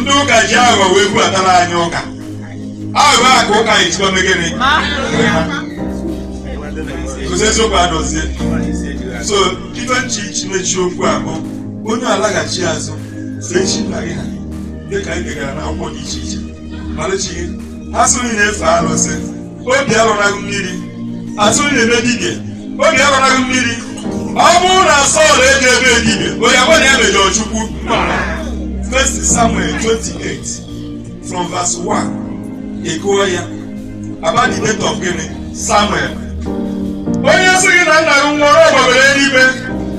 ndị ụka ji aghụghọ wee buatara anyị ụka aghụghọ a ka ụka ejikwa megịnị kụzi eziokwu adọzie. So ife nchi mechie okwu a bụ onye alaghachi azụ fee chi nna gị ha dịka anyị gegara na akwụkwọ dị iche iche malụchi gị ha sịrị na-efe alụsị obi alụnaghị mmiri asụrụ na-eme dibịa obi alụnaghị mmiri ọ bụrụ na Sọl eji ebe dibịa onye agwa na ya mejọrọ Chukwu. 1 Samuel 28 from verse 1 ekuo ya about the death of gịnị Samuel. Onye sị gị na nna gị nwụrụ ọgbabere n'igwe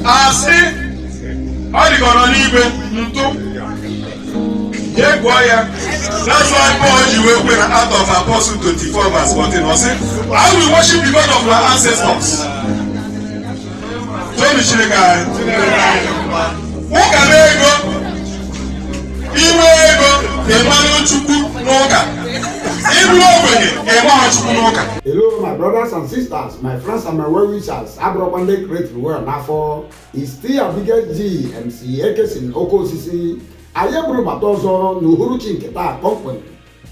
asị ọ dịka ọ nọ n'igwe ntụ jee gụọ ya. That's why Paul ji wee kwe na Acts of Apostles 24 verse 14 ọ sị I will worship the God of my ancestors. Tobi Chineke anyị ụka na ego inwe ego ịmanụ Chukwu n'ụka ịbụ ogbenye ịmanụ Chukwu n'ụka. Hello my brothers and sisters, my friends and my well-wishers. Abrọkwande create well n'afọ is still your biggest G MC Ekesin Oke Osisi. Anyị bụrụ mata ọzọ n'uhuruchi nke taa kpọmkwem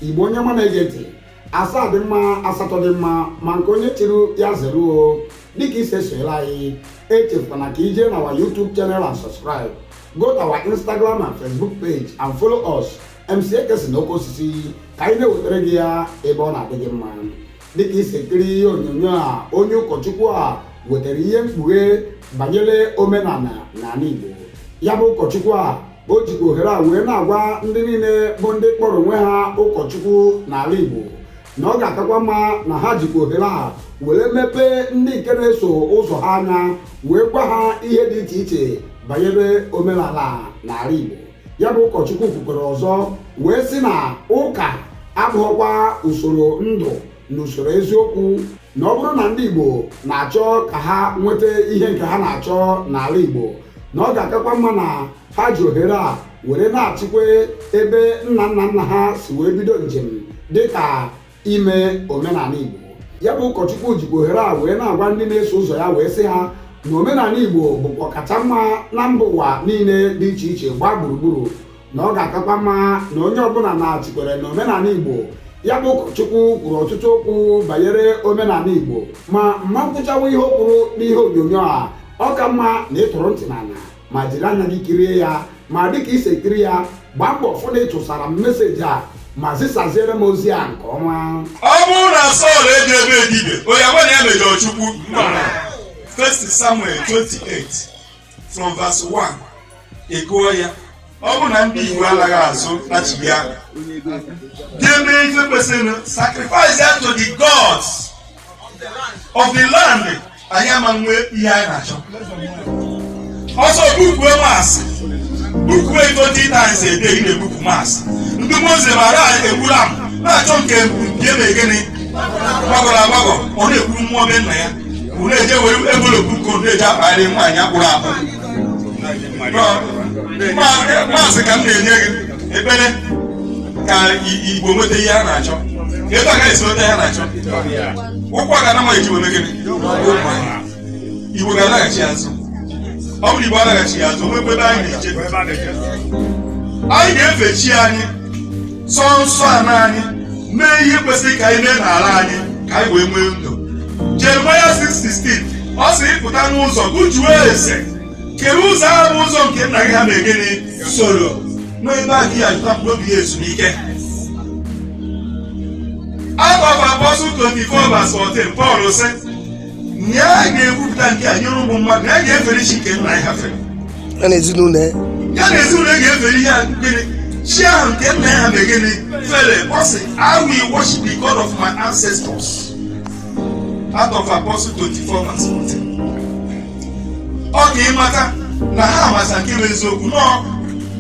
Igbo onye ma na-ege ntị asaa dị mma asatọ dị mma ma nke onye chịrị ya zeruo dịka ise soyela anyị echefukwana ka ije na our YouTube channel and subscribe. Go to our Instagram and Facebook page and follow us MC Ekesin Oke Osisi ka anyị na-ewetara gị ya ebe ọ na-adị gị mma. Dịka ise kiri ihe onyonyo a onye ụkọchukwu a wetara ihe mkpughe banyere omenala n'ala Igbo. Ya bụ ụkọchukwu a o jikwa ohere a wee na-agwa ndị niile bụ ndị kpọrọ onwe ha ụkọchukwu n'ala Igbo na ọ ga-akakwa mma na ha jikwa ohere a were mepee ndị nke na-eso ụzọ ha anya wee gwa ha ihe dị iche iche banyere omenala n'ala Igbo. Ya bụ ụkọchukwu kwukwara ọzọ wee sị na ụka abụghịkwa usoro ndụ na usoro eziokwu na ọ bụrụ na ndị Igbo na-achọ ka ha nweta ihe nke ha na-achọ n'ala Igbo na ọ ga-akakwa mma na ha ji ohere a were na-achịkwa ebe nna nna ha si wee bido njem dịka ime omenala Igbo. Ya bụ ụkọchukwu jikwa ohere a wee na-agwa ndị na-eso ụzọ ya wee sị ha na omenala Igbo bụkwa ọkacha mma na mba ụwa niile dị iche iche gbaa gburugburu na ọ ga-akakwa mma na onye ọbụla na-achịkwere na omenala Igbo. Ya bụ ụkọchukwu kwuru ọtụtụ okwu banyere omenala Igbo ma mma nkwụchawa ihe o kwuru n'ihe onyonyo a ọ ka mma na ịtụrụ ntị n'ala ma jiri anya gị kirie ya ma dịka ise kiri ya gbaa mbọ fụ na ịtụsara m meseji a ma zisaziere m ozi a nke ọma. Ọ bụrụ na Sọl eji ebe dibịa onye agwa na ya mejọrọ Chukwu. 1 Samuel 28 from verse 1 ekuo ya ọ bụ na ndị Igbo alaghị azụ achịghị aka ga-eme ife kwesịrị sacrifice ya to the gods of the land. Anyị ama nwe ihe anyị na-achọ ọsọ bukwe maasị bukwe 20 times a day na-ebupụ maasị ndị Moze mara egburu m na-achọ nke eme gịnị gbagọrọ agbagọ ọ na-ekwuru mmụọ be nna ya bụ na-eje were envelopu nke na-eji akpagharị nwaanyị akpụrụ akpụ maasị ka m na-enye gị ekpere ka Igbo nweta ihe a na-achọ ebe a ga-esi nweta ihe a na-achọ ụkwụ a ga-ana ma eji weme gịnị Igbo ga-alaghachi azụ. Ọ bụrụ Igbo alaghachi azụ nwekwe ebe anyị na-eje anyị ga-efe chi anyị sọ nsọ ana anyị mee ihe kwesịrị ka anyị mee n'ala anyị ka anyị wee nwee ndụ. Jeremiah 6:16 ọ sị ịpụta n'ụzọ gụjuo ese kere ụzọ ahụ bụ ụzọ nke nna gị ha mee gịnị soro n'ebe a gị ajụta mkpụrụ obi ya ezumike. Acts of Apostles 24 verse 14 Paul sị nye a ga-ekwupụta nke a nyere ụmụ mmadụ na a ga-efere chi nke nna ya fere ya na ezinụlọ ga-efere ihe gịnị chi ahụ nke nna ya mee gịnị fere. Ọ sị I will worship the God of my ancestors. Acts of Apostles 24 verse 14. Ọ ga ịmata na ha amasa nke bụ eziokwu nọ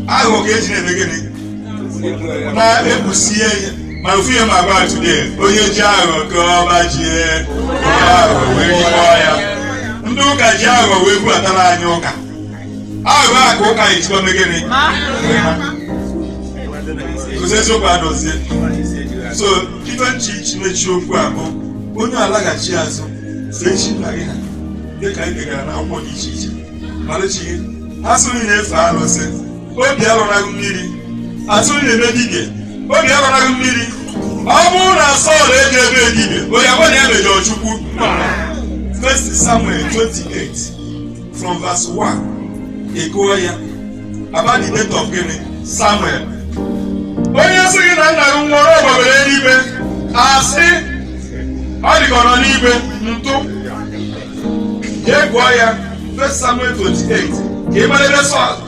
aghụghọ ka eji na-eme gịnị na-ekpusie ihe ma ofu ihe ma gba today onye ji aghụghọ ka ọba jie aghụghọ wee rikọọ ya. Ndị ụka ji aghụghọ wee buatara anyị ụka aghụghọ a ka ụka ejikwa mee gịnị kụzi eziokwu adọzie. So ife nchi mechie okwu a bụ onye alaghachi azụ fee chi nna gị ha dịka anyị gegara na akwụkwọ dị iche iche malụchi gị ha sịrị na-efe alụsị obi alụnaghị mmiri atụ na-eme dibịa oge ya gbara mmiri ọ bụrụ na Sọl eji ebe dibịa onye agwa na ya mejọrọ Chukwu. 1 Samuel 28 from verse 1 ego ya about the date of gịnị Samuel. Onye sị gị na nna gị nwụrụ ọgbabere eluigwe asị ọ dịka nọ n'igwe ntụ ya gụọ ya 1 Samuel 28 ka ị mara ebe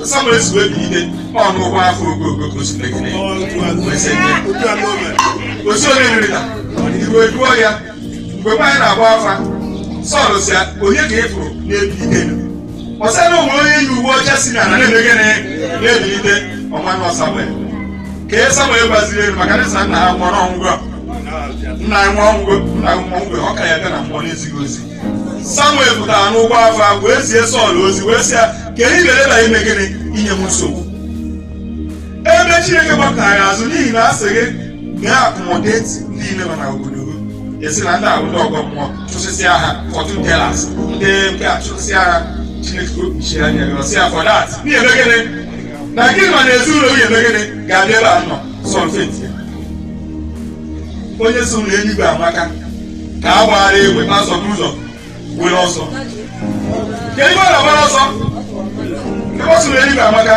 Samuel si wee bilite ọnụụgwọ afọ ogogo Chineke osi onye nrịta iwe gụọ ya mgbe nwaanyị na-agba afa Sọl si ya onye ka ị fụrụ na-ebilite ọsị na onwe onye yi uwe ọcha si na na-emegene na-ebilite ọnwa Samuel ka e Samuel gbaziri elu maka nisa nna ha nwụrụ ọnwụgwọ nna ya nwa ọnwụgwọ ọ ka ya bịa na mmụọ na-ezighị ozi. Samuel pụtara n'ụgbọ afọ wee zie Sọl ozi wee sị ya ka ihe ibeleba ime gịnị inye m nsogbu ebe Chineke gbapụtara ya azụ n'ihi na a sị gị ga-akụmọdeti ndị ile nọ na obodo esi na ndị ahụ ndị ọgọ mmụọ chụsịsịa ha fortune tellers ndị nke a chụsịsịa ha Chineke okpuchi anya gị ọsị ya for that n'ihi eme gịnị na gị nọ n'ezi ụlọ onye eme gịnị ga-abịa ebe a nọ sọlfeti onye so na eluigwe amaka ka a gbara egbe pasọ ụzọ were ọsọ ka ebe ọ na-agbara ọsọ ebe ọ so na eluigwe amaka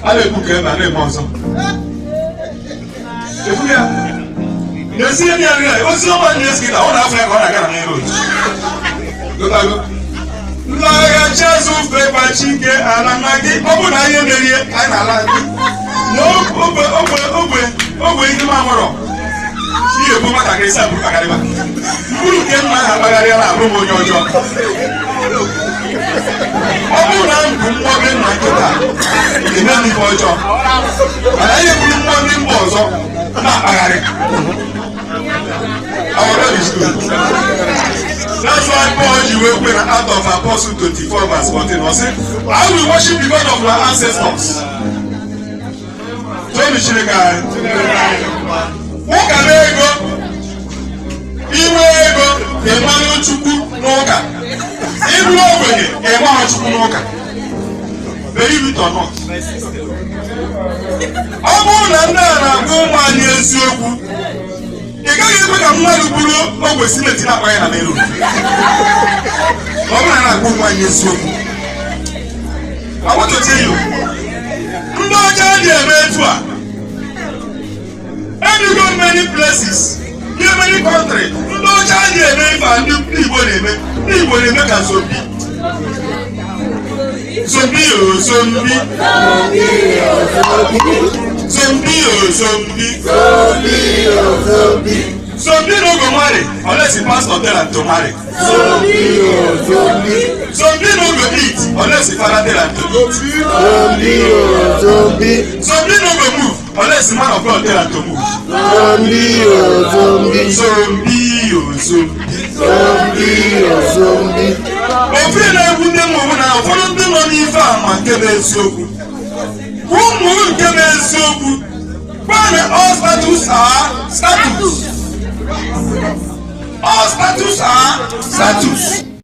a na-ekwu ka ebe a na-eme ọzọ ekwu ya na-esi ihe ya nri ya ozi ọma na-esi na ọ na-afọ ya ka ọ na-aga na main road nlaghachi azụ fekwa Chike ala nna gị ọ bụ na ihe merie anyị na-ala gị na ogbe ihe mamụrọ ihe bụ nwatakịrị sa bụrụ kpakarịba mkpụrụ nke nna ha kpagharịala abụ m onye ọjọọ ọ bụrụ na m bụ mmụọ gị nna nkịta eme m ife ọjọọ mana ihe bụrụ mmụọ ndị mba ọzọ na-akpagharị. That's why Paul ji wee kwe na Acts of Apostles 24 verse 14 ọ sị I will worship the God of my ancestors. Tobi Chineke anyị ụka na ego inwe ego ịmanye Chukwu n'ụka ịbụ ogbenye ịmanye Chukwu n'ụka believe it or not. Ọ bụrụ na ndị a na-agwa ụmụ anyị eziokwu ị gaghị ekwe ka mmadụ bụrụ ogwe simenti na-akpa ya na merụ ọ bụrụ na na-agwa ụmụ anyị eziokwu agbatoteyo ndị ọcha dị eme etu a go many places many countries ndị ọcha dị eme ife ndị Igbo na-eme ndị Igbo na-eme ka zombi zombi o zombi zombi o zombi zombi o zombi zombi no go marry unless the pastor tell am to marry. Zombi o zombi zombi no go eat unless the father tell am to eat. Zombi o zombi zombi no go move unless the man of God tell am to move. Zombi o zombi zombi o zombi zombi o zombi. Ofe na-egwute m onwe na ụfọdụ ndị nọ n'ife a ma nke bụ eziokwu ụmụ nke bụ eziokwu gwana all status are status all status are status.